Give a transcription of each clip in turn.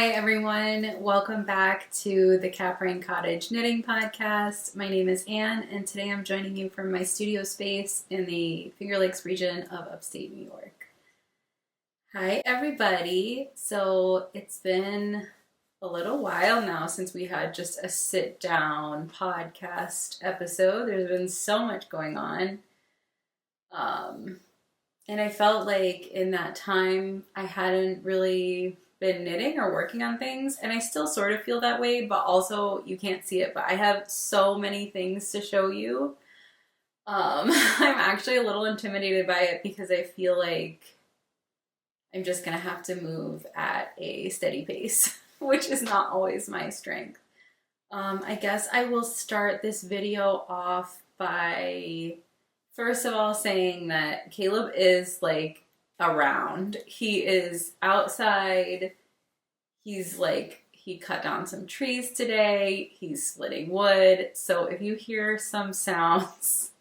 Hi everyone, welcome back to the Caprine Cottage Knitting Podcast. My name is Anne and today I'm joining you from my studio space in the Finger Lakes region of upstate New York. Hi everybody, so it's been a little while now since we had just a sit down podcast episode. There's been so much going on. And I felt like in that time I hadn't really been knitting or working on things, and I still sort of feel that way, but also you can't see it, but I have so many things to show you. I'm actually a little intimidated by it because I feel like I'm just gonna have to move at a steady pace, which is not always my strength. I guess I will start this video off by first of all saying that Caleb is like around. He is outside. He cut down some trees today. He's splitting wood. So if you hear some sounds,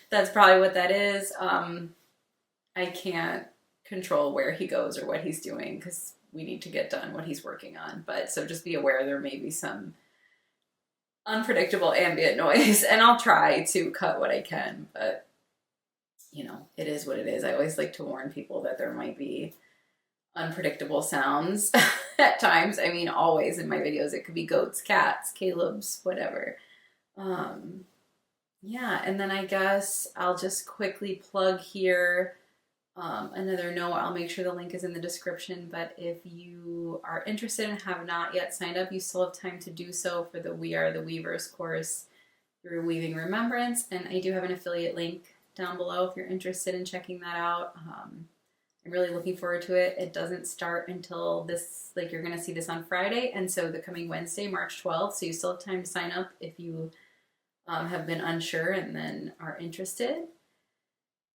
that's probably what that is. I can't control where he goes or what he's doing because we need to get done what he's working on. But so just be aware there may be some unpredictable ambient noise, and I'll try to cut what I can, but you know, it is what it is. I always like to warn people that there might be unpredictable sounds at times. I mean, always in my videos. It could be goats, cats, Caleb's, whatever. Yeah, and then I guess I'll just quickly plug here another note. I'll make sure the link is in the description, but if you are interested and have not yet signed up, you still have time to do so for the We Are the Weavers course through Weaving Remembrance, and I do have an affiliate link down below if you're interested in checking that out. I'm really looking forward to it. It doesn't start until this, like you're going to see this on Friday, and so the coming Wednesday, March 12th, so you still have time to sign up if you have been unsure and then are interested.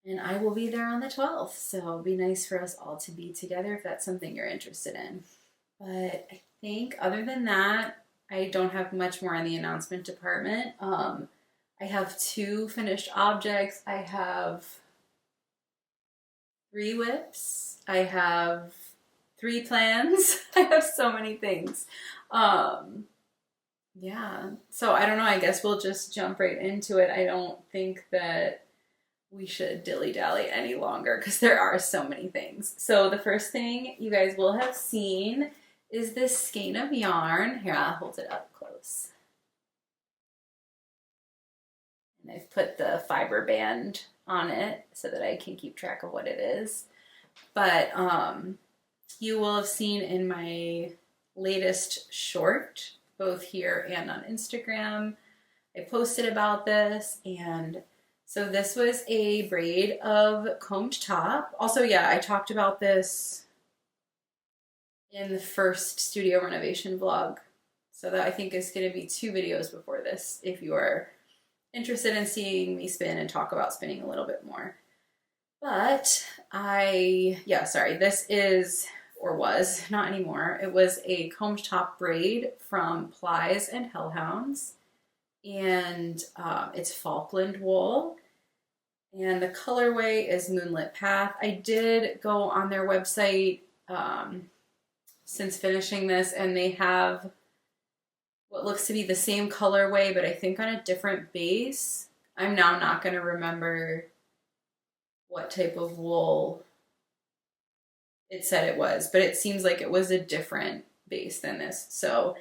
And I will be there on the 12th, so it'll be nice for us all to be together if that's something you're interested in. But I think other than that, I don't have much more in the announcement department. I have 2 finished objects. I have 3 whips. I have 3 plans. I have so many things. Yeah, so I don't know. I guess we'll just jump right into it. I don't think that we should dilly-dally any longer because there are so many things. So the first thing you guys will have seen is this skein of yarn. Here, I'll hold it up close. And I've put the fiber band on it so that I can keep track of what it is. But you will have seen in my latest short, both here and on Instagram, I posted about this, and so this was a braid of combed top. Also, yeah, I talked about this in the first studio renovation vlog. So that I think is going to be 2 videos before this if you are interested in seeing me spin and talk about spinning a little bit more. But this is, or was, not anymore. It was a combed top braid from Plies and Hellhounds. And it's Falkland wool, and the colorway is Moonlit Path. I did go on their website since finishing this, and they have what looks to be the same colorway, but I think on a different base. I'm now not going to remember what type of wool it said it was, but it seems like it was a different base than this. So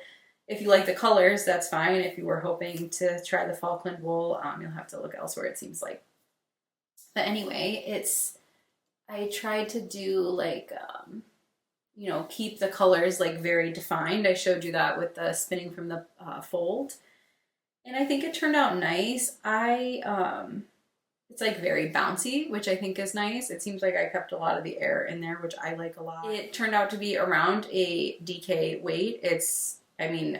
if you like the colors, that's fine. If you were hoping to try the Falkland wool, you'll have to look elsewhere, it seems like. But anyway, I tried to do like, keep the colors like very defined. I showed you that with the spinning from the fold. And I think it turned out nice. It's like very bouncy, which I think is nice. It seems like I kept a lot of the air in there, which I like a lot. It turned out to be around a DK weight.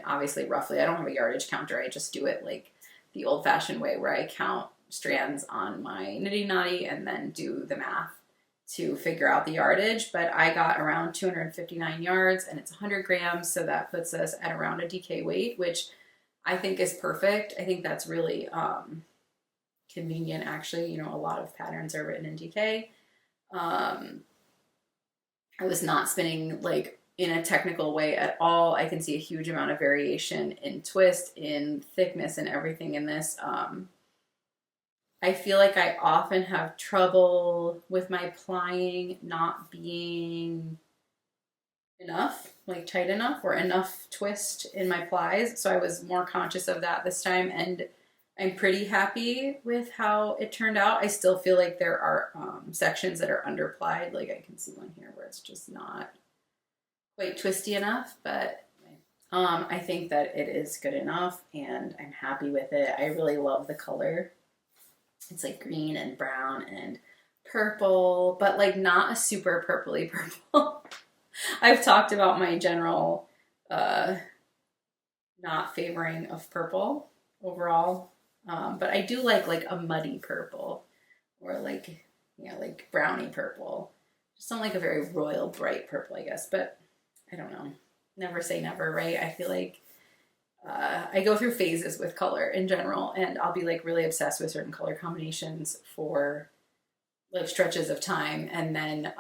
Obviously roughly, I don't have a yardage counter. I just do it like the old-fashioned way where I count strands on my Nitty Notty and then do the math to figure out the yardage. But I got around 259 yards and it's 100 grams. So that puts us at around a DK weight, which I think is perfect. I think that's really convenient, actually. A lot of patterns are written in DK. I was not spinning like in a technical way at all. I can see a huge amount of variation in twist, in thickness, and everything in this. I feel like I often have trouble with my plying not being enough, like tight enough or enough twist in my plies. So I was more conscious of that this time, and I'm pretty happy with how it turned out. I still feel like there are sections that are underplied. Like I can see one here where it's just not quite twisty enough, but I think that it is good enough and I'm happy with it. I really love the color. It's like green and brown and purple, but like not a super purpley purple. I've talked about my general not favoring of purple overall, but I do like a muddy purple or like, yeah, like browny purple. Just not like a very royal bright purple, I guess, but I don't know. Never say never, right? I feel like I go through phases with color in general, and I'll be like really obsessed with certain color combinations for like stretches of time, and then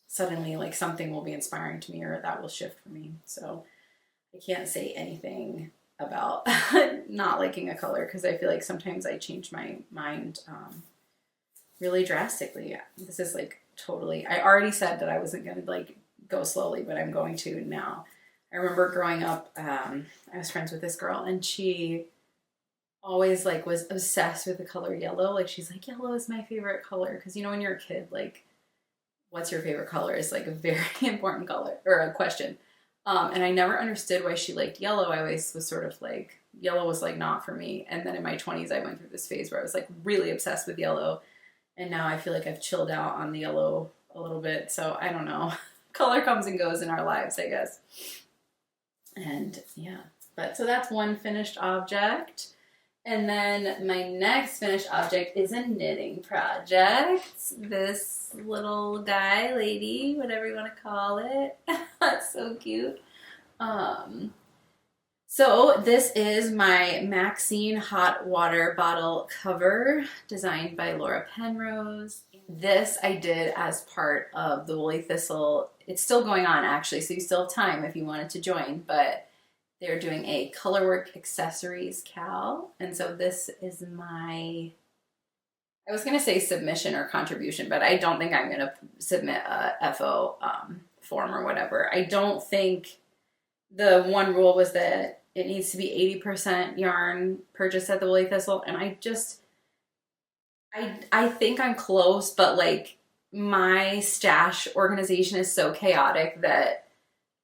suddenly like something will be inspiring to me or that will shift for me. So I can't say anything about not liking a color because I feel like sometimes I change my mind really drastically. This is like totally, I already said that I wasn't going to like go slowly, but I'm going to now. I remember growing up, I was friends with this girl and she always like was obsessed with the color yellow. Like she's like, yellow is my favorite color. Cause you know, when you're a kid, like what's your favorite color is like a very important color or a question. And I never understood why she liked yellow. I always was sort of like, yellow was like not for me. And then in my 20s, I went through this phase where I was like really obsessed with yellow. And now I feel like I've chilled out on the yellow a little bit. So I don't know. Color comes and goes in our lives, I guess. And yeah, but so that's one finished object. And then my next finished object is a knitting project. This little guy, lady, whatever you want to call it. That's so cute. So this is my Maxine hot water bottle cover designed by Laura Penrose. This I did as part of the Woolly Thistle. It's still going on actually, so you still have time if you wanted to join, but they're doing a colorwork accessories cal. And so this is my, I was going to say submission or contribution, but I don't think I'm going to submit a FO form or whatever. I don't think the one rule was that it needs to be 80% yarn purchased at the Woolly Thistle. And I think I'm close, but like my stash organization is so chaotic that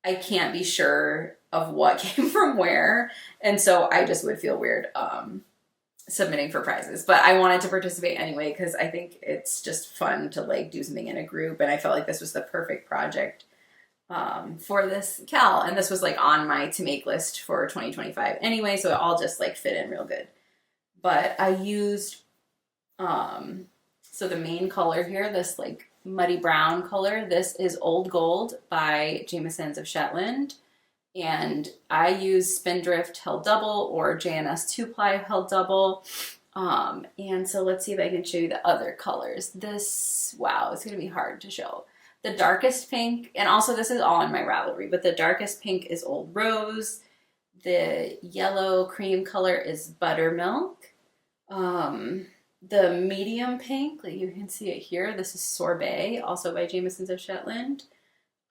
I can't be sure of what came from where. And so I just would feel weird submitting for prizes. But I wanted to participate anyway because I think it's just fun to like do something in a group. And I felt like this was the perfect project for this cal. And this was like on my to make list for 2025 anyway. So it all just like fit in real good. But I used, so the main color here, this like muddy brown color, this is Old Gold by Jamieson's of Shetland. And I use Spindrift held double or JNS 2-ply held double. And so let's see if I can show you the other colors. This, wow, it's going to be hard to show. The darkest pink, and also this is all in my Ravelry, but the darkest pink is Old Rose. The yellow cream color is Buttermilk. The medium pink, like you can see it here, this is Sorbet, also by Jamieson's of Shetland.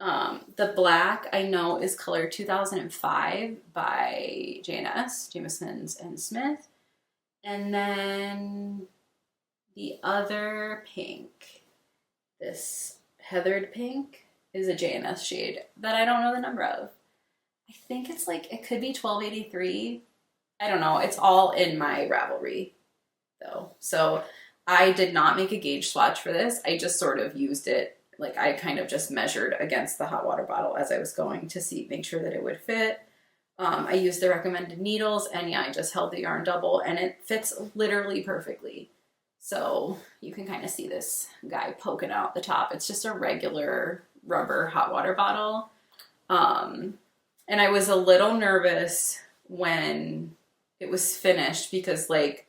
The black I know is color 2005 by JNS, Jamieson's and Smith. And then the other pink, this heathered pink, is a JNS shade that I don't know the number of. I think it's like, it could be 1283. I don't know. It's all in my Ravelry though. So I did not make a gauge swatch for this. I just sort of used it. Like I kind of just measured against the hot water bottle as I was going to make sure that it would fit. I used the recommended needles and yeah, I just held the yarn double and it fits literally perfectly. So you can kind of see this guy poking out the top. It's just a regular rubber hot water bottle. And I was a little nervous when it was finished because like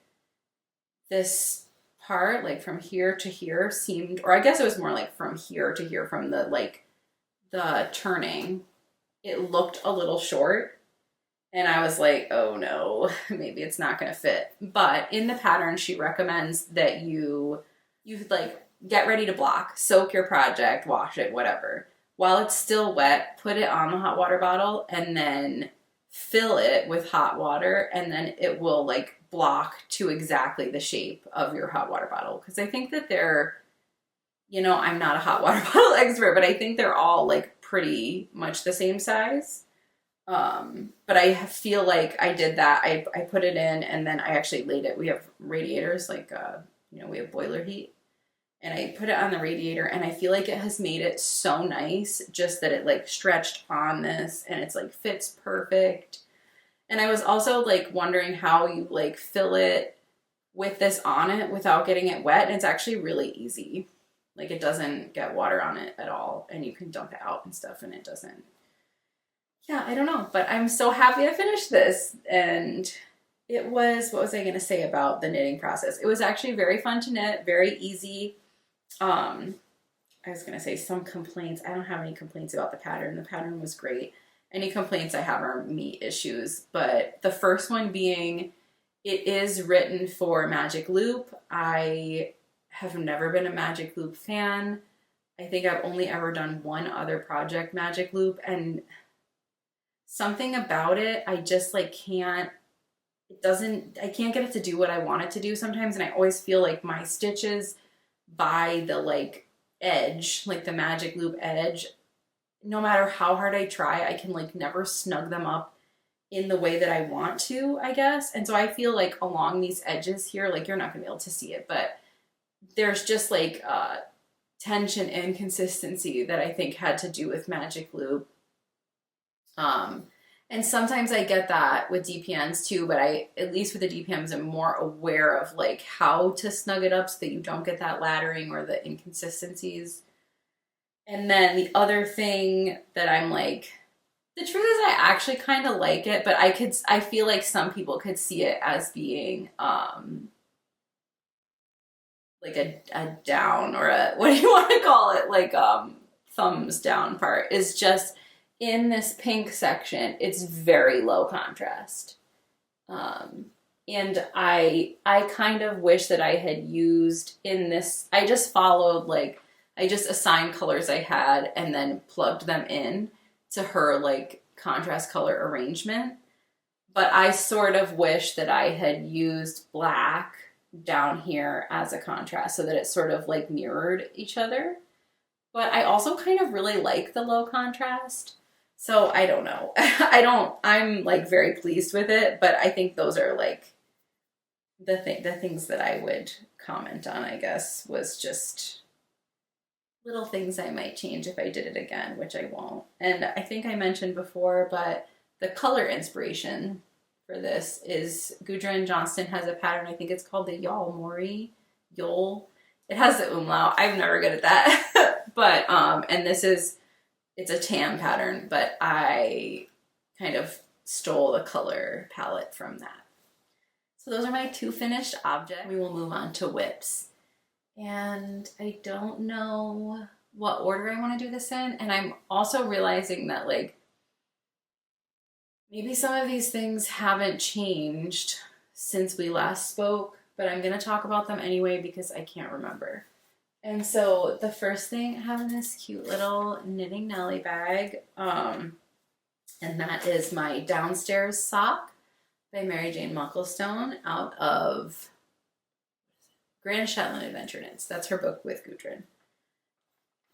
this part, like from here to here seemed, or I guess it was more like from here to here from the like the turning, it looked a little short. And I was like, oh no, maybe it's not going to fit. But in the pattern, she recommends that you like get ready to block, soak your project, wash it, whatever. While it's still wet, put it on the hot water bottle and then fill it with hot water, and then it will like block to exactly the shape of your hot water bottle. Because I think that they're, I'm not a hot water bottle expert, but I think they're all like pretty much the same size. But I feel like I did that. I put it in and then I actually laid it. We have radiators, like, we have boiler heat. And I put it on the radiator and I feel like it has made it so nice just that it like stretched on this and it's like fits perfect. And I was also like wondering how you like fill it with this on it without getting it wet. And it's actually really easy. Like it doesn't get water on it at all and you can dump it out and stuff and it doesn't. Yeah, I don't know, but I'm so happy I finished this. And it was, what was I going to say about the knitting process? It was actually very fun to knit, very easy. I was going to say some complaints. I don't have any complaints about the pattern. The pattern was great. Any complaints I have are me issues. But the first one being, it is written for Magic Loop. I have never been a Magic Loop fan. I think I've only ever done one other project Magic Loop, and something about it, I just like can't, I can't get it to do what I want it to do sometimes. And I always feel like my stitches by the like edge, like the Magic Loop edge, no matter how hard I try, I can like never snug them up in the way that I want to, I guess. And so I feel like along these edges here, like you're not gonna be able to see it, but there's just like tension and consistency that I think had to do with Magic Loop. And sometimes I get that with DPNs too, but at least with the DPMs, I'm more aware of like how to snug it up so that you don't get that laddering or the inconsistencies. And then the other thing that I'm like, the truth is I actually kind of like it, but I feel like some people could see it as being, like a down or a, what do you want to call it? Like, thumbs down part is just, in this pink section, it's very low contrast. And I kind of wish that I had used in this, I just followed like, I just assigned colors I had and then plugged them in to her like contrast color arrangement. But I sort of wish that I had used black down here as a contrast so that it sort of like mirrored each other. But I also kind of really like the low contrast. So I don't know. I'm like very pleased with it, but I think those are like the things that I would comment on, I guess, was just little things I might change if I did it again, which I won't. And I think I mentioned before, but the color inspiration for this is Gudrun Johnston has a pattern, I think it's called the Yol Mori. Yol. It has the umlaut. I'm never good at that. But, and it's a tan pattern, but I kind of stole the color palette from that. So those are my two finished objects. We will move on to whips. And I don't know what order I want to do this in. And I'm also realizing that like, maybe some of these things haven't changed since we last spoke, but I'm going to talk about them anyway because I can't remember. And so the first thing, I have in this cute little Knitting Nelly bag, and that is my Downstairs Sock by Mary Jane Mucklestone out of Grand Shetland Adventure Knits. That's her book with Gudrun.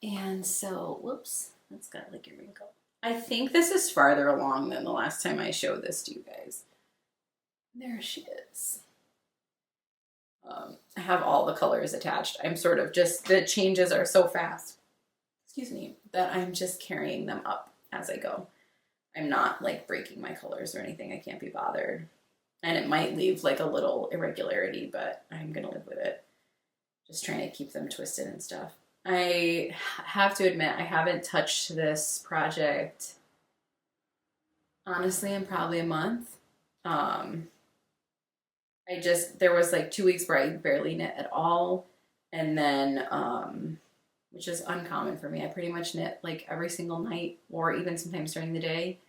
And so, whoops, that's got like a wrinkle. I think this is farther along than the last time I showed this to you guys. There she is. I have all the colors attached. I'm sort of just, the changes are so fast, excuse me, that I'm just carrying them up as I go. I'm not like breaking my colors or anything. I can't be bothered. And it might leave like a little irregularity, but I'm going to live with it. Just trying to keep them twisted and stuff. I have to admit, I haven't touched this project, honestly, in probably a month. There was like 2 weeks where I barely knit at all. And then which is uncommon for me. I pretty much knit like every single night or even sometimes during the day.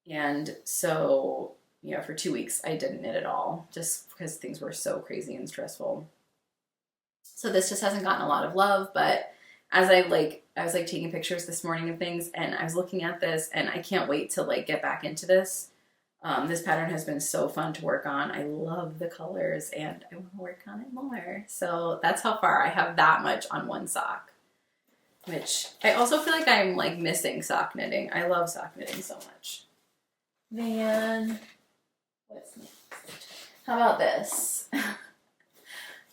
And so, yeah, for 2 weeks I didn't knit at all just because things were so crazy and stressful. So this just hasn't gotten a lot of love, but as I was like taking pictures this morning of things, and I was looking at this, and I can't wait to like get back into this. This pattern has been so fun to work on. I love the colors and I want to work on it more. So that's how far I have that much on one sock, which I also feel like I'm like missing sock knitting. I love sock knitting so much. Then what's next? How about this?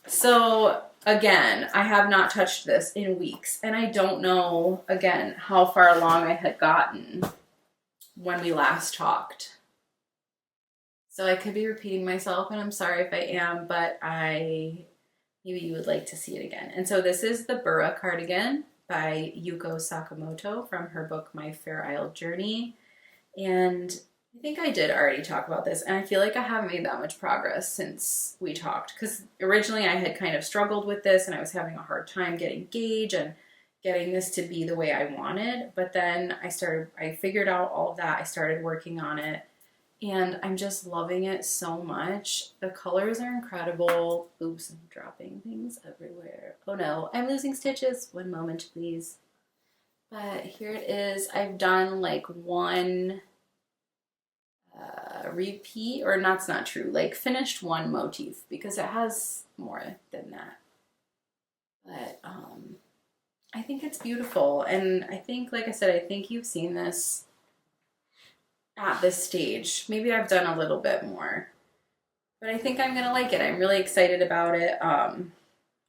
So again, I have not touched this in weeks, and I don't know, again, how far along I had gotten when we last talked. So I could be repeating myself, and I'm sorry if I am, but maybe you would like to see it again. And so this is the Burra cardigan by Yuko Sakamoto from her book, My Fair Isle Journey. And I think I did already talk about this, and I feel like I haven't made that much progressしwe talked, because originally I had kind of struggled with this, and I was having a hard time getting gauge and getting this to be the way I wanted. But then I figured out all of that. I started working on it, and I'm just loving it so much. The colors are incredible. Oops, I'm dropping things everywhere. Oh no, I'm losing stitches. One moment, please. But here it is. I've done like one repeat, or that's not true, like finished one motif, because it has more than that. But I think it's beautiful, and I think, like I said, I think you've seen this at this stage. Maybe I've done a little bit more, but I think I'm gonna like it. I'm really excited about it. I'm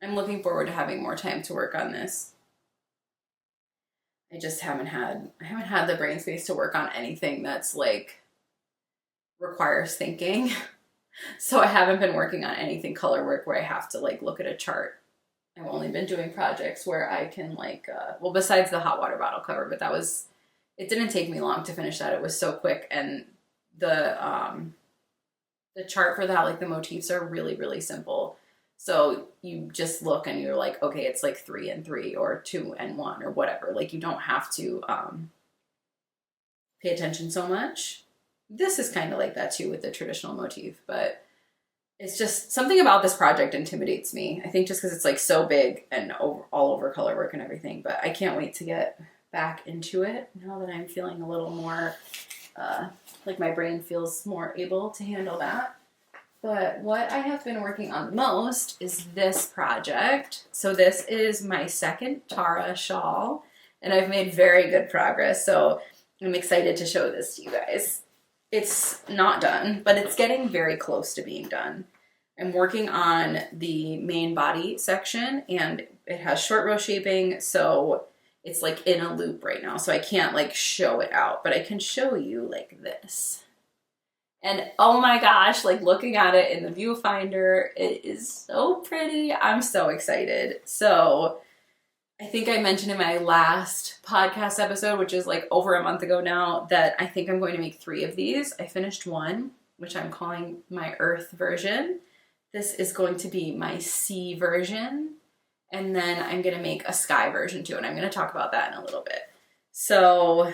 looking forward to having more time to work on this. I just haven't had the brain space to work on anything that's like requires thinking. So I haven't been working on anything color work where I have to like look at a chart. I've only been doing projects where I can like, well, besides the hot water bottle cover, but it didn't take me long to finish that. It was so quick, and the chart for that, like the motifs are really, really simple. So you just look and you're like, okay, it's like 3 and 3 or 2 and 1 or whatever. Like you don't have to pay attention so much. This is kind of like that too with the traditional motif, but it's just something about this project intimidates me. I think just because it's like so big and all over color work and everything, but I can't wait to get back into it now that I'm feeling a little more, like my brain feels more able to handle that. But what I have been working on most is this project. So this is my second Tara shawl, and I've made very good progress. So I'm excited to show this to you guys. It's not done, but it's getting very close to being done. I'm working on the main body section, and it has short row shaping, so it's like in a loop right now. So I can't like show it out, but I can show you like this. And oh my gosh, like looking at it in the viewfinder, it is so pretty. I'm so excited. So I think I mentioned in my last podcast episode, which is like over a month ago now, that I think I'm going to make 3 of these. I finished one, which I'm calling my Earth version. This is going to be my Sea version. And then I'm going to make a Sky version too. And I'm going to talk about that in a little bit. So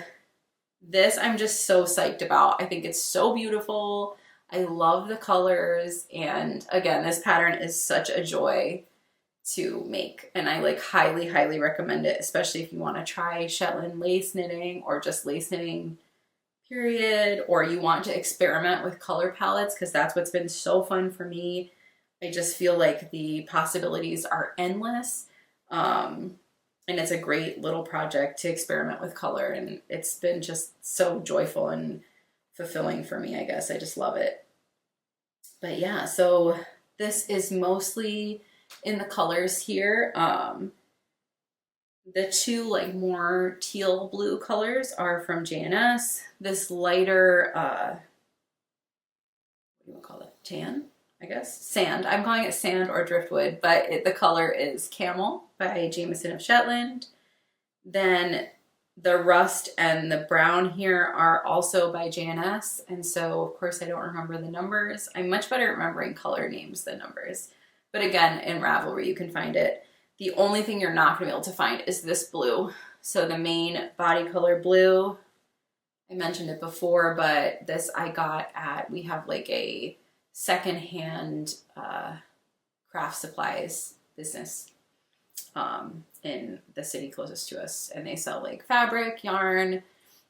this I'm just so psyched about. I think it's so beautiful. I love the colors. And again, this pattern is such a joy to make, and I like highly, highly recommend it, especially if you want to try Shetland lace knitting or just lace knitting period, or you want to experiment with color palettes, because that's what's been so fun for me. I just feel like the possibilities are endless, and it's a great little project to experiment with color, and it's been just so joyful and fulfilling for me, I guess. I just love it. But yeah, so this is mostly in the colors here. The 2 like more teal blue colors are from GennaRose. This lighter, what do you want to call it? Tan, I guess? Sand. I'm calling it sand or driftwood, but the color is Camel by Jameson of Shetland. Then the rust and the brown here are also by GennaRose. And so, of course, I don't remember the numbers. I'm much better at remembering color names than numbers. But again, in Ravelry, you can find it. The only thing you're not gonna be able to find is this blue. So the main body color blue, I mentioned it before, but this I got at, we have like a secondhand craft supplies business in the city closest to us. And they sell like fabric, yarn,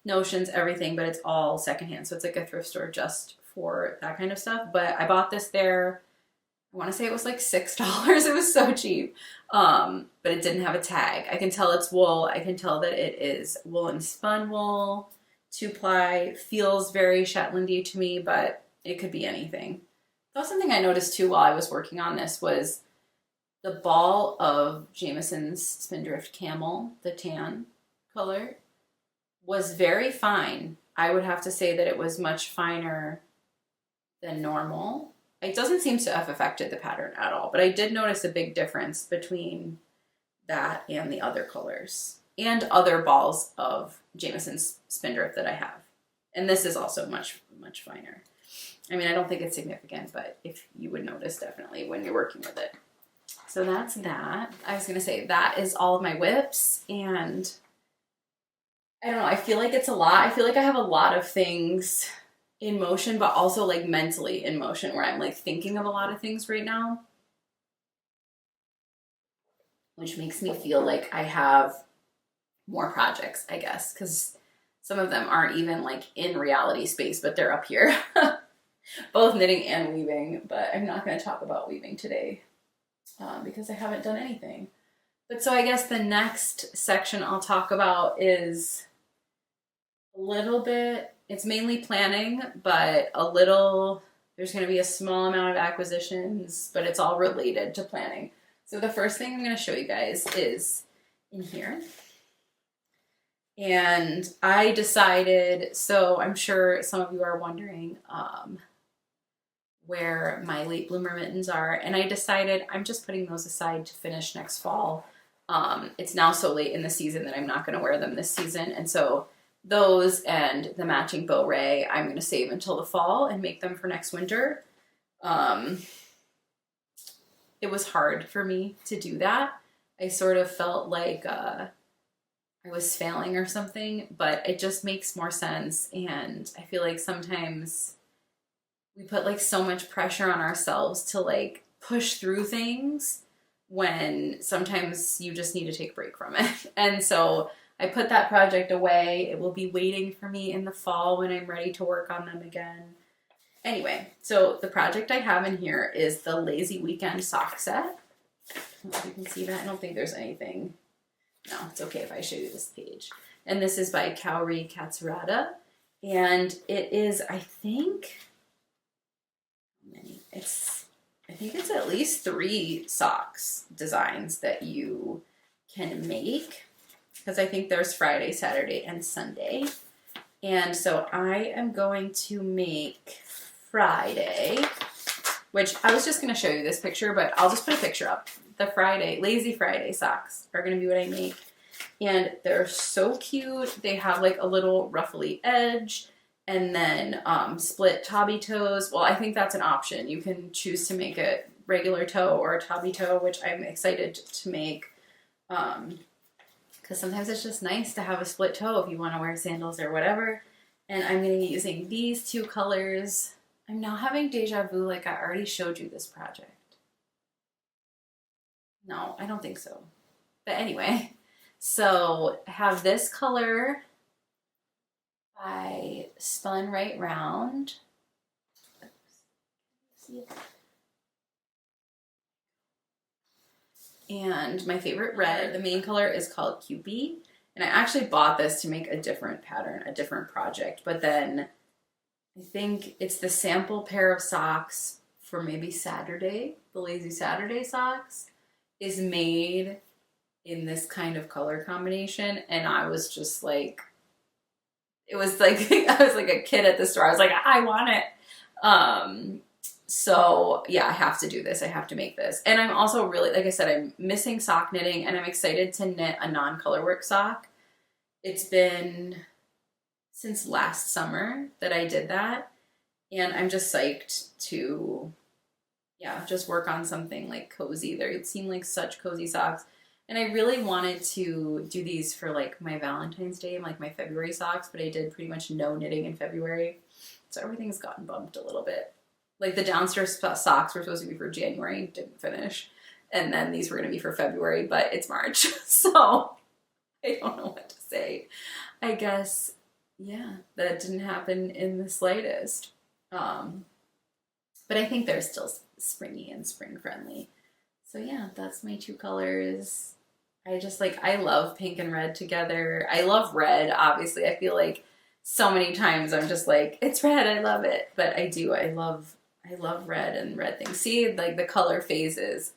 notions, everything, but it's all secondhand. So it's like a thrift store just for that kind of stuff. But I bought this there. I want to say it was like $6. It was so cheap. But it didn't have a tag. I can tell it's wool. I can tell that it is wool and spun wool, 2-ply. Feels very Shetlandy to me, but it could be anything. That was something I noticed too while I was working on this, was the ball of Jamieson's Spindrift Camel, the tan color, was very fine. I would have to say that it was much finer than normal. It doesn't seem to have affected the pattern at all, but I did notice a big difference between that and the other colors and other balls of Jamieson's Spindrift that I have. And this is also much, much finer. I mean, I don't think it's significant, but if you would notice definitely when you're working with it. So that's that. I was gonna say that is all of my whips, and I don't know, I feel like it's a lot. I feel like I have a lot of things in motion, but also like mentally in motion, where I'm like thinking of a lot of things right now, which makes me feel like I have more projects, I guess, because some of them aren't even like in reality space, but they're up here. Both knitting and weaving, but I'm not going to talk about weaving today because I haven't done anything. But so I guess the next section I'll talk about is a little bit, it's mainly planning, but a little, there's going to be a small amount of acquisitions, but it's all related to planning. So the first thing I'm going to show you guys is in here. And I decided, so I'm sure some of you are wondering where my late bloomer mittens are, and I decided I'm just putting those aside to finish next fall. It's now so late in the season that I'm not going to wear them this season, and so those and the matching bow ray I'm going to save until the fall and make them for next winter. It was hard for me to do that. I sort of felt like I was failing or something, but it just makes more sense, and I feel like sometimes we put like so much pressure on ourselves to like push through things when sometimes you just need to take a break from it. And so I put that project away. It will be waiting for me in the fall when I'm ready to work on them again. Anyway, so the project I have in here is the Lazy Weekend sock set. I don't know if you can see that. I don't think there's anything. No, it's okay if I show you this page. And this is by Kaori Katsurada. And it is, I think it's at least 3 socks designs that you can make, because I think there's Friday, Saturday, and Sunday. And so I am going to make Friday, which I was just going to show you this picture, but I'll just put a picture up. The Friday, Lazy Friday socks are going to be what I make. And they're so cute. They have like a little ruffly edge, and then split tabby toes. Well, I think that's an option. You can choose to make it regular toe or a tabby toe, which I'm excited to make. Because sometimes it's just nice to have a split toe if you want to wear sandals or whatever. And I'm going to be using these 2 colors. I'm now having deja vu, like I already showed you this project. No, I don't think so. But anyway, so I have this color by Spun Right Round. And my favorite red, the main color is called Cupid. And I actually bought this to make a different pattern, a different project. But then I think it's the sample pair of socks for maybe Saturday, the Lazy Saturday socks, is made in this kind of color combination. And I was just like, it was like, I was like a kid at the store. I was like, I want it. So yeah, I have to do this. I have to make this. And I'm also really, like I said, I'm missing sock knitting, and I'm excited to knit a non-colorwork sock. It's been since last summer that I did that. And I'm just psyched to, yeah, just work on something like cozy. They seem like such cozy socks. And I really wanted to do these for like my Valentine's Day and like my February socks, but I did pretty much no knitting in February. So everything's gotten bumped a little bit. Like the downstairs socks were supposed to be for January, didn't finish. And then these were going to be for February, but it's March. So I don't know what to say. I guess, yeah, that didn't happen in the slightest. But I think they're still springy and spring friendly. So yeah, that's my two colors. I love pink and red together. I love red, obviously. I feel like so many times I'm just like, it's red, I love it. But I love red and red things. See, like the color phases.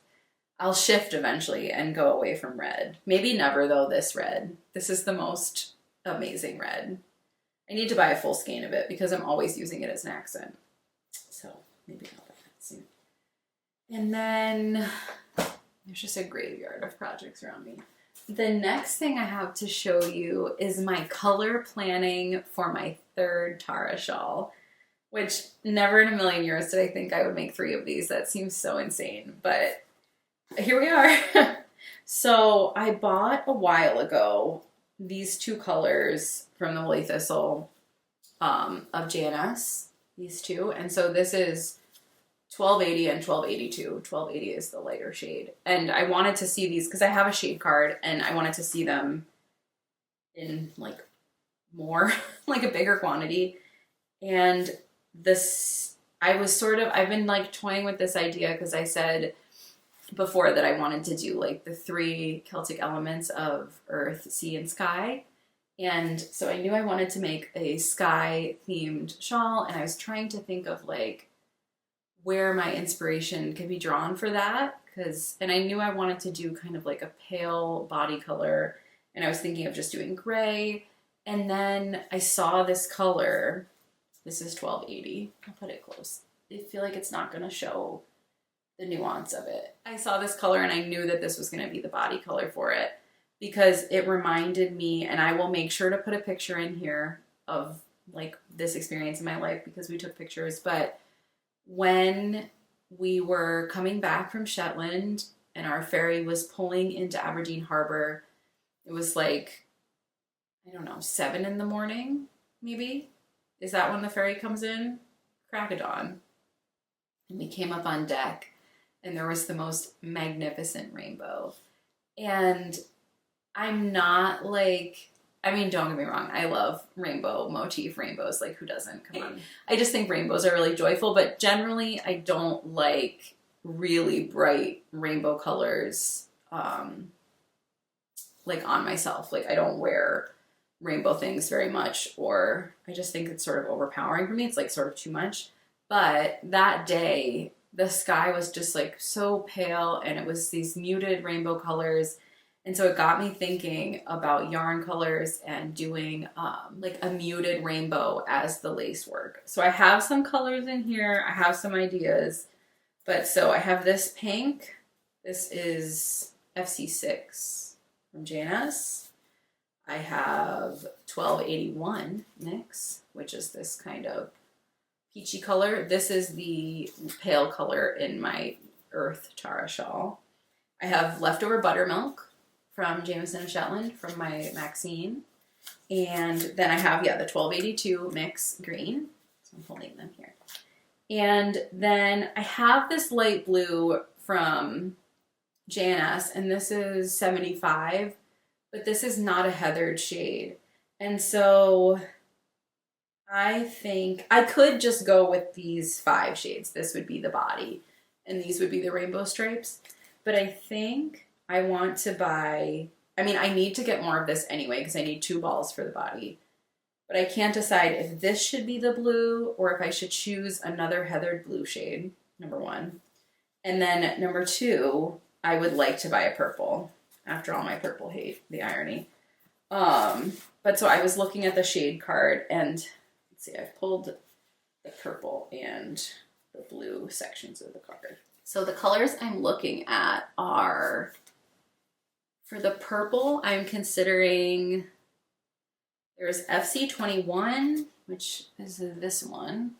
I'll shift eventually and go away from red. Maybe never though, this red. This is the most amazing red. I need to buy a full skein of it because I'm always using it as an accent. So maybe I'll buy that soon. And then there's just a graveyard of projects around me. The next thing I have to show you is my color planning for my third Tara shawl, which never in a million years did I think I would make 3 of these. That seems so insane, but here we are. So I bought a while ago these 2 colors from the Woolly Thistle of GennaRose, these 2. And so this is 1280 and 1282. 1280 is the lighter shade. And I wanted to see these because I have a shade card and I wanted to see them in like more, like a bigger quantity. And this, I've been like toying with this idea because I said before that I wanted to do like the 3 Celtic elements of earth, sea, and sky. And so I knew I wanted to make a sky themed shawl, and I was trying to think of like where my inspiration could be drawn for that, and I knew I wanted to do kind of like a pale body color, and I was thinking of just doing gray. And then I saw this color. This is 1280. I'll put it close. I feel like it's not going to show the nuance of it. I saw this color and I knew that this was going to be the body color for it because it reminded me, and I will make sure to put a picture in here of like this experience in my life because we took pictures, but when we were coming back from Shetland and our ferry was pulling into Aberdeen Harbor, it was like, I don't know, 7 in the morning, maybe? Is that when the ferry comes in? Crack of dawn. And we came up on deck and there was the most magnificent rainbow. And I'm not like, I mean, don't get me wrong, I love rainbow motif rainbows. Like, who doesn't? Come on. I just think rainbows are really joyful, but generally I don't like really bright rainbow colors like on myself. Like, I don't wear rainbow things very much, or I just think it's sort of overpowering for me. It's like sort of too much. But that day, the sky was just like so pale and it was these muted rainbow colors. And so it got me thinking about yarn colors and doing like a muted rainbow as the lace work. So I have some colors in here. I have some ideas. But so I have this pink. This is FC6 from GennaRose. I have 1281 mix, which is this kind of peachy color. This is the pale color in my Earth Tara shawl. I have leftover buttermilk from Jameson of Shetland from my Maxine. And then I have, yeah, the 1282 mix green. So I'm holding them here. And then I have this light blue from GennaRose, and this is 75, but this is not a heathered shade. And so I think I could just go with these 5 shades. This would be the body, and these would be the rainbow stripes. But I think I want to buy, I mean, I need to get more of this anyway because I need 2 balls for the body. But I can't decide if this should be the blue or if I should choose another heathered blue shade, number 1. And then number 2, I would like to buy a purple. After all my purple hate, the irony. But so I was looking at the shade card, and let's see, I've pulled the purple and the blue sections of the card. So the colors I'm looking at are, for the purple, I'm considering, there's FC21, which is this one.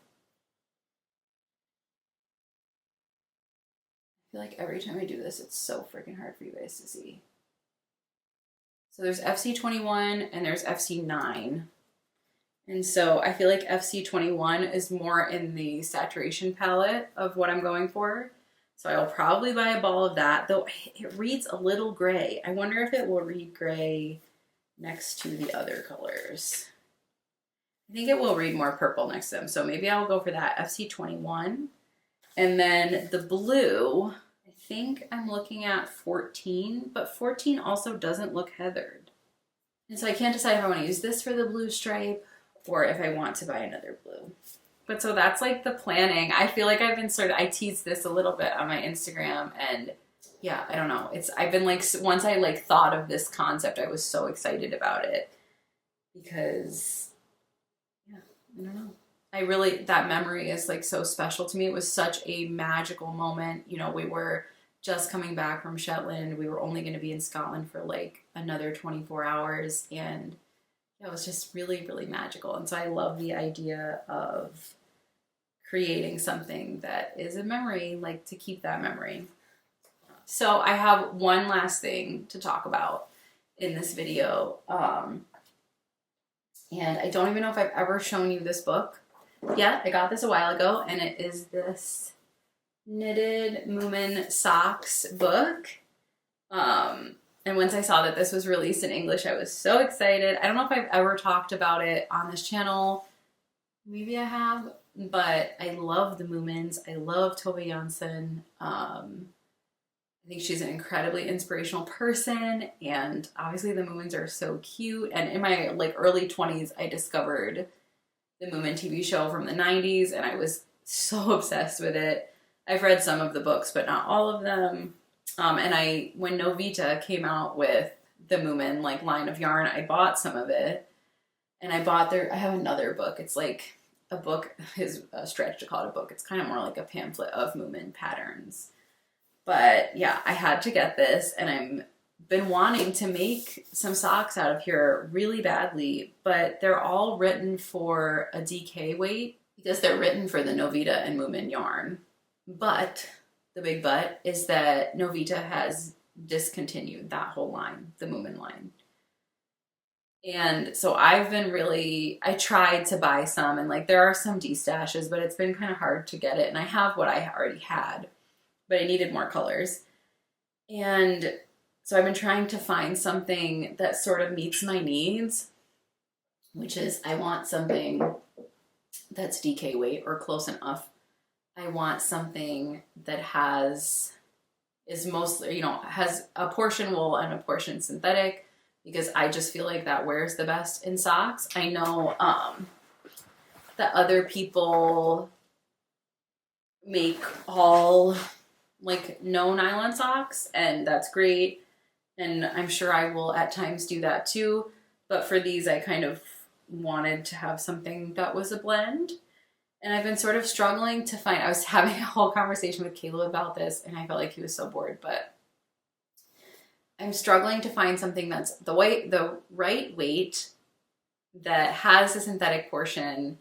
I feel like every time I do this, it's so freaking hard for you guys to see. So there's FC21 and there's FC9. And so I feel like FC21 is more in the saturation palette of what I'm going for. So I will probably buy a ball of that, though it reads a little gray. I wonder if it will read gray next to the other colors. I think it will read more purple next to them. So maybe I'll go for that, FC21. And then the blue, I think I'm looking at 14, but 14 also doesn't look heathered. And so I can't decide if I want to use this for the blue stripe or if I want to buy another blue. But so that's like the planning. I feel like I've been I teased this a little bit on my Instagram, and yeah, I don't know. I've been like, once I like thought of this concept, I was so excited about it because, yeah, I don't know. That memory is like so special to me. It was such a magical moment. You know, we were just coming back from Shetland. We were only going to be in Scotland for like another 24 hours, and it was just really, really magical. And so I love the idea of creating something that is a memory, like to keep that memory. So I have one last thing to talk about in this video. And I don't even know if I've ever shown you this book yet. I got this a while ago, and it is this knitted Moomin socks book. And once I saw that this was released in English, I was so excited. I don't know if I've ever talked about it on this channel. Maybe I have, but I love the Moomins. I love Tove Jansson. I think she's an incredibly inspirational person, and obviously the Moomins are so cute. And in my like early 20s, I discovered the Moomin TV show from the 90s, and I was so obsessed with it. I've read some of the books, but not all of them. And when Novita came out with the Moomin like line of yarn, I bought some of it, and I have another book. It's like a book is a stretch to call it a book. It's kind of more like a pamphlet of Moomin patterns. But yeah, I had to get this, and I've been wanting to make some socks out of here really badly, but they're all written for a DK weight because they're written for the Novita and Moomin yarn. But the big but is that Novita has discontinued that whole line, the Moomin line. And so I tried to buy some, and like there are some D-stashes, but it's been kind of hard to get it. And I have what I already had, but I needed more colors. And so I've been trying to find something that sort of meets my needs, which is I want something that's DK weight or close enough. I want something that is mostly, has a portion wool and a portion synthetic, because I just feel like that wears the best in socks. I know that other people make all like no nylon socks, and that's great. And I'm sure I will at times do that too. But for these, I kind of wanted to have something that was a blend. And I've been sort of struggling to find, I was having a whole conversation with Caleb about this, and I felt like he was so bored, but I'm struggling to find something that's the right weight, that has a synthetic portion,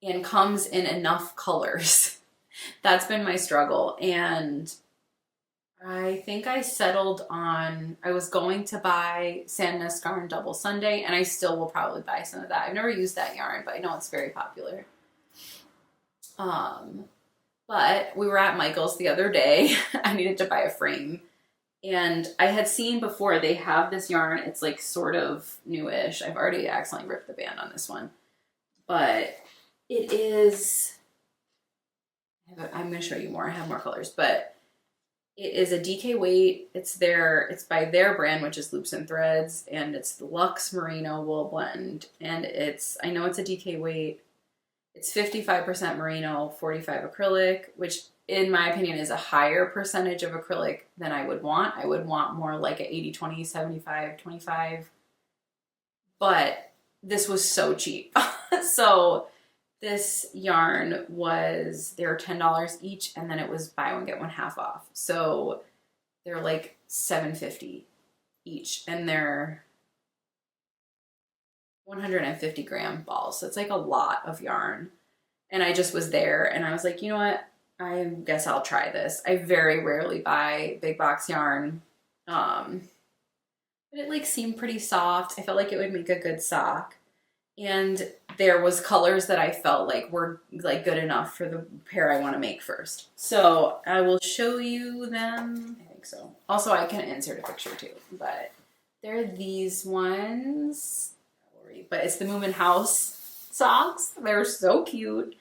and comes in enough colors. That's been my struggle. And I think I settled on, I was going to buy Sandnes Yarn Double Sunday, and I still will probably buy some of that. I've never used that yarn, but I know it's very popular. But we were at Michael's the other day. I needed to buy a frame, and I had seen before they have this yarn. It's like sort of newish. I've already accidentally ripped the band on this one, but it is, I'm going to show you more. I have more colors, but it is a DK weight. It's by their brand, which is Loops and Threads, and it's the Luxe Merino wool blend. And I know it's a DK weight. It's 55% merino, 45 acrylic, which in my opinion is a higher percentage of acrylic than I would want. I would want more like a 80-20, 75-25. But this was so cheap. So this yarn they were $10 each, and then it was buy one, get one half off. So they're like $7.50 each, and they're 150 gram balls. So it's like a lot of yarn. And I just was there, and I was like, you know what? I guess I'll try this. I very rarely buy big box yarn. but it like seemed pretty soft. I felt like it would make a good sock. And there was colors that I felt like were like good enough for the pair I want to make first. So I will show you them. I think so. Also, I can insert a picture too, but they're these ones. But it's the Moomin House socks. They're so cute.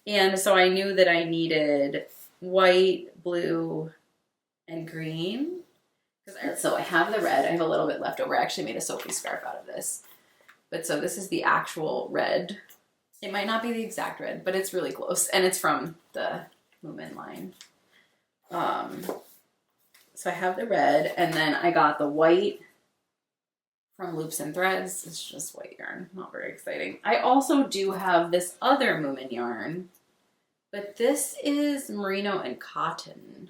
And so I knew that I needed white, blue, and green. So I have the red. I have a little bit left over. I actually made a Sophie scarf out of this. But so this is the actual red. It might not be the exact red, but it's really close. And it's from the Moomin line. So I have the red, and then I got the white from Loops and Threads. It's just white yarn. Not very exciting. I also do have this other Moomin yarn, but this is merino and cotton.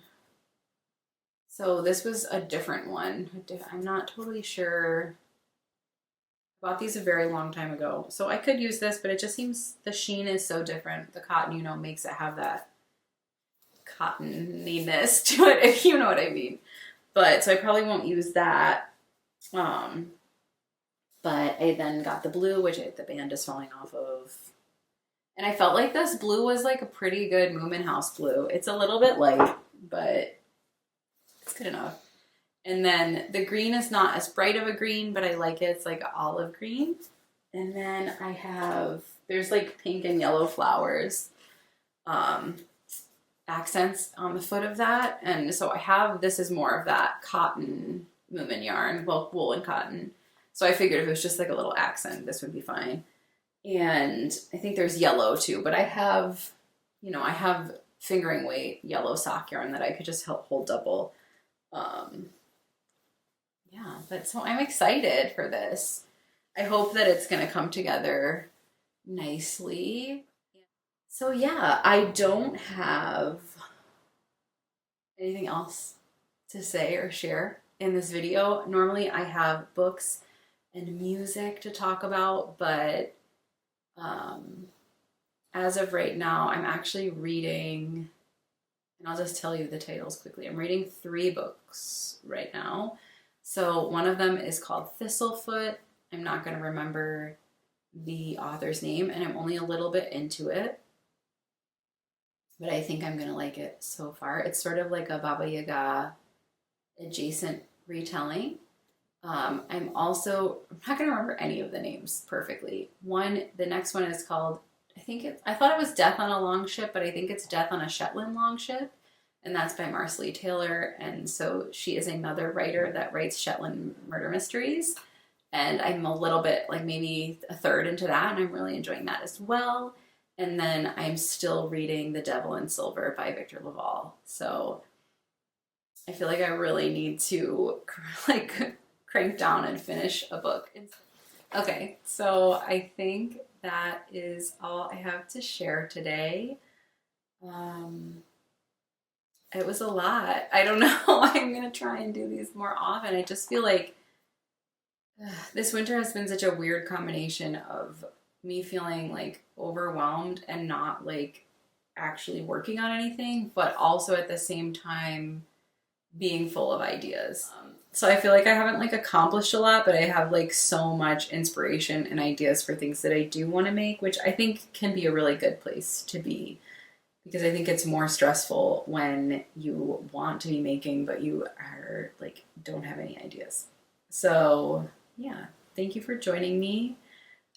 So this was a different one. I'm not totally sure. I bought these a very long time ago. So I could use this, but it just seems the sheen is so different. The cotton, you know, makes it have that cottoniness to it, if you know what I mean. But so I probably won't use that. But I then got the blue, which the band is falling off of. And I felt like this blue was like a pretty good Moomin House blue. It's a little bit light, but it's good enough. And then the green is not as bright of a green, but I like it. It's like olive green. And then I have, there's like pink and yellow flowers, accents on the foot of that. And so I have, this is more of that cotton Moomin yarn, well, wool and cotton. So I figured if it was just like a little accent, this would be fine. And I think there's yellow too, but I have, you know, I have fingering weight yellow sock yarn that I could just hold double. Yeah, but so I'm excited for this. I hope that it's going to come together nicely. So yeah, I don't have anything else to say or share in this video. Normally I have books and music to talk about, but as of right now, I'm actually reading, and I'll just tell you the titles quickly. I'm reading 3 books right now. So one of them is called Thistlefoot. I'm not going to remember the author's name, and I'm only a little bit into it, but I think I'm going to like it so far. It's sort of like a Baba Yaga adjacent retelling. I'm not going to remember any of the names perfectly. The next one is called, I thought it was Death on a Longship, but I think it's Death on a Shetland Longship. And that's by Marcely Taylor. And so she is another writer that writes Shetland murder mysteries. And I'm a little bit, like maybe a third into that, and I'm really enjoying that as well. And then I'm still reading The Devil in Silver by Victor Laval. So I feel like I really need to like crank down and finish a book. Okay, so I think that is all I have to share today. It was a lot. I don't know. I'm going to try and do these more often. I just feel like this winter has been such a weird combination of me feeling like overwhelmed and not like actually working on anything, but also at the same time being full of ideas. So I feel like I haven't like accomplished a lot, but I have like so much inspiration and ideas for things that I do want to make, which I think can be a really good place to be. Because I think it's more stressful when you want to be making, but you are like, don't have any ideas. So yeah, thank you for joining me.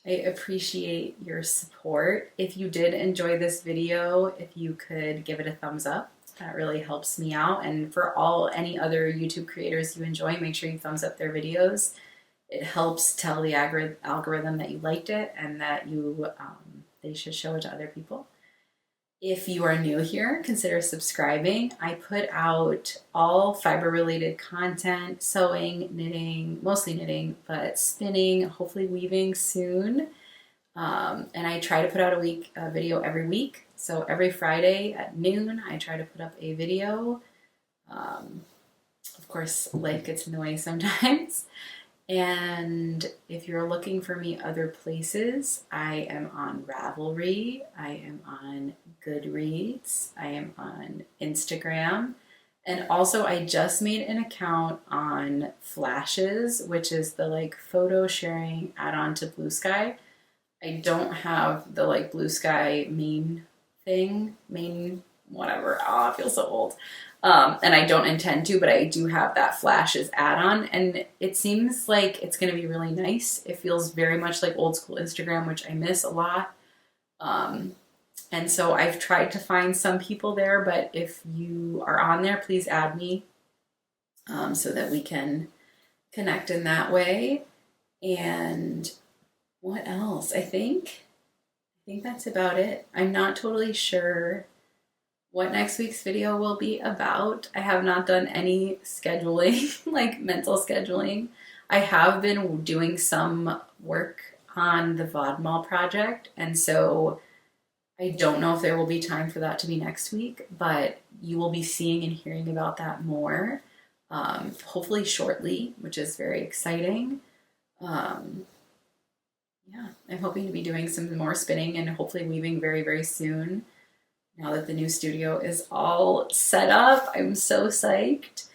I appreciate your support. If you did enjoy this video, if you could give it a thumbs up, that really helps me out. And for any other YouTube creators you enjoy, make sure you thumbs up their videos. It helps tell the algorithm that you liked it and that they should show it to other people. If you are new here, consider subscribing. I put out all fiber-related content, sewing, knitting, mostly knitting, but spinning, hopefully weaving soon. And I try to put out a video every week. So every Friday at noon, I try to put up a video. Of course, life gets in the way sometimes. And if you're looking for me other places, I am on Ravelry, I am on Goodreads, I am on Instagram, And also I just made an account on Flashes, which is the like photo sharing add-on to Bluesky. I don't have the like Bluesky main thing, main whatever. Oh, I feel so old. And I don't intend to, but I do have that Flashes add-on, and it seems like it's going to be really nice. It feels very much like old school Instagram, which I miss a lot. And so I've tried to find some people there, but if you are on there, please add me so that we can connect in that way. And what else? I think that's about it. I'm not totally sure what next week's video will be about. I have not done any scheduling, like mental scheduling. I have been doing some work on the VODMAL project, and so I don't know if there will be time for that to be next week, but you will be seeing and hearing about that more, hopefully shortly, which is very exciting. Yeah, I'm hoping to be doing some more spinning and hopefully weaving very, very soon. Now that the new studio is all set up, I'm so psyched.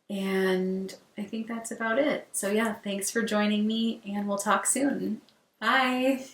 And I think that's about it. So yeah, thanks for joining me, and we'll talk soon. Bye.